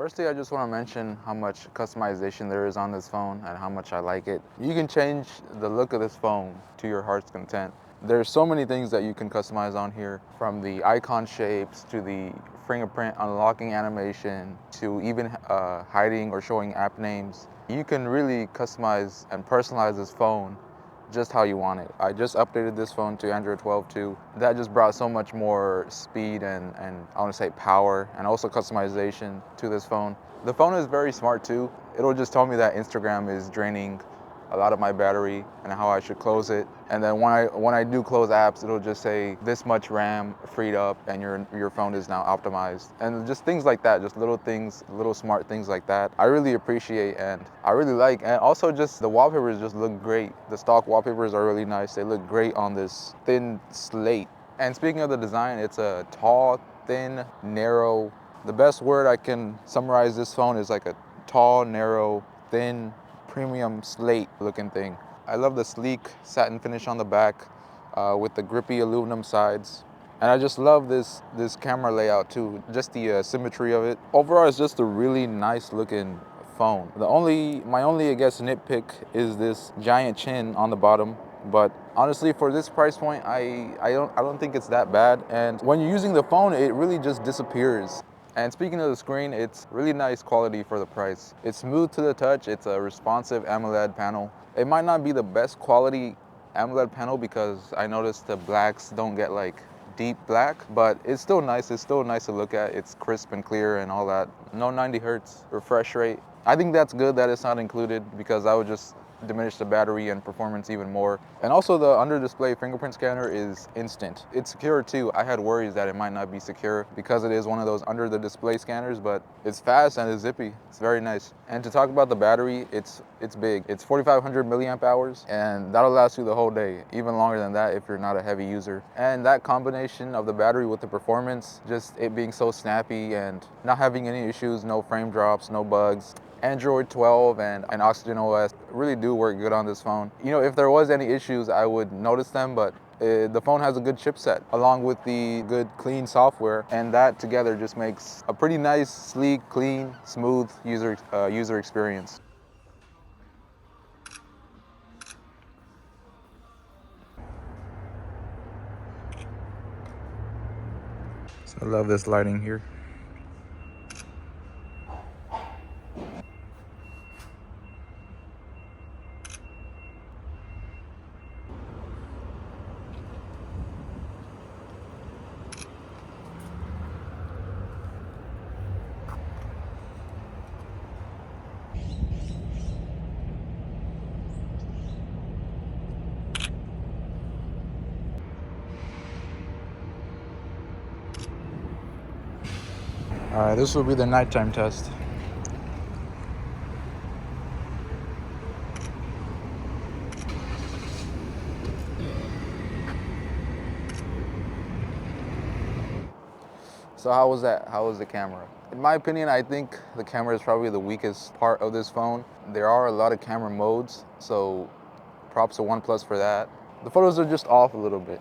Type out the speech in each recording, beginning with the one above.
Firstly, I just want to mention how much customization there is on this phone and how much I like it. You can change the look of this phone to your heart's content. There's so many things that you can customize on here, from the icon shapes to the fingerprint unlocking animation to even hiding or showing app names. You can really customize and personalize this phone just how you want it. I just updated this phone to Android 12 too. That just brought so much more speed and I want to say power and also customization to this phone. The phone is very smart too. It'll just tell me that Instagram is draining a lot of my battery and how I should close it. And then when I do close apps, it'll just say this much RAM freed up and your phone is now optimized. And just things like that, just little things, little smart things like that. I really appreciate and I really like. And also just the wallpapers just look great. The stock wallpapers are really nice. They look great on this thin slate. And speaking of the design, it's a tall, thin, narrow. The best word I can summarize this phone is like a tall, narrow, thin, premium slate looking thing. I love the sleek satin finish on the back with the grippy aluminum sides. And I just love this camera layout too, just the symmetry of it. Overall, it's just a really nice looking phone. My only, I guess, nitpick is this giant chin on the bottom. But honestly, for this price point, I don't think it's that bad. And when you're using the phone, it really just disappears. And speaking of the screen, it's really nice quality for the price. It's smooth to the touch. It's a responsive AMOLED panel. It might not be the best quality AMOLED panel because I noticed the blacks don't get like deep black, but it's still nice. It's still nice to look at. It's crisp and clear and all that. No 90 hertz refresh rate. I think that's good that it's not included because I would just diminish the battery and performance even more. And also the under display fingerprint scanner is instant. It's secure too. I had worries that it might not be secure because it is one of those under the display scanners, but it's fast and it's zippy. It's very nice. And to talk about the battery, it's big. It's 4,500 milliamp hours and that'll last you the whole day, even longer than that if you're not a heavy user. And that combination of the battery with the performance, just it being so snappy and not having any issues, no frame drops, no bugs. Android 12 and Oxygen OS really do work good on this phone. You know, if there was any issues, I would notice them, but the phone has a good chipset along with the good clean software, and that together just makes a pretty nice, sleek, clean, smooth user experience. So I love this lighting here. All right, this will be the nighttime test. So how was that? How was the camera? In my opinion, I think the camera is probably the weakest part of this phone. There are a lot of camera modes, so props to OnePlus for that. The photos are just off a little bit.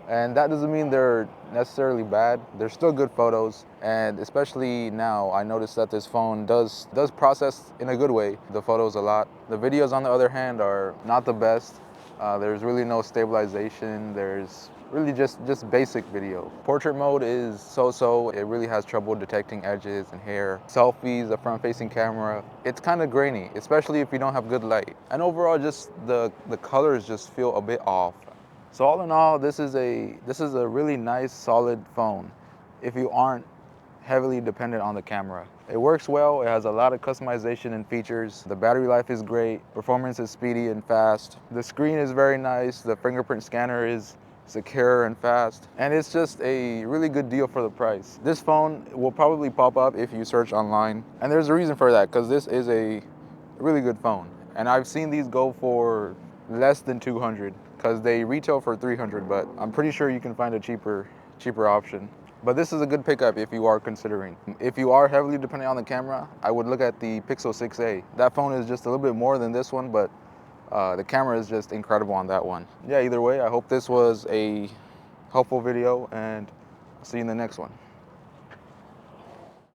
And that doesn't mean they're necessarily bad. They're still good photos. And especially now, I noticed that this phone does process in a good way the photos a lot. The videos, on the other hand, are not the best. There's really no stabilization. There's really just basic video. Portrait mode is so-so. It really has trouble detecting edges and hair. Selfies, the front-facing camera, it's kind of grainy, especially if you don't have good light. And overall, just the colors just feel a bit off. So all in all, this is a really nice, solid phone if you aren't heavily dependent on the camera. It works well, it has a lot of customization and features. The battery life is great, performance is speedy and fast. The screen is very nice, the fingerprint scanner is secure and fast, and it's just a really good deal for the price. This phone will probably pop up if you search online, and there's a reason for that, because this is a really good phone. And I've seen these go for less than 200, because they retail for 300, but I'm pretty sure you can find a cheaper option. But this is a good pickup if you are considering. If you are heavily dependent on the camera, I would look at the Pixel 6a. That phone is just a little bit more than this one, but the camera is just incredible on that one. Yeah, either way, I hope this was a helpful video, and I'll see you in the next one.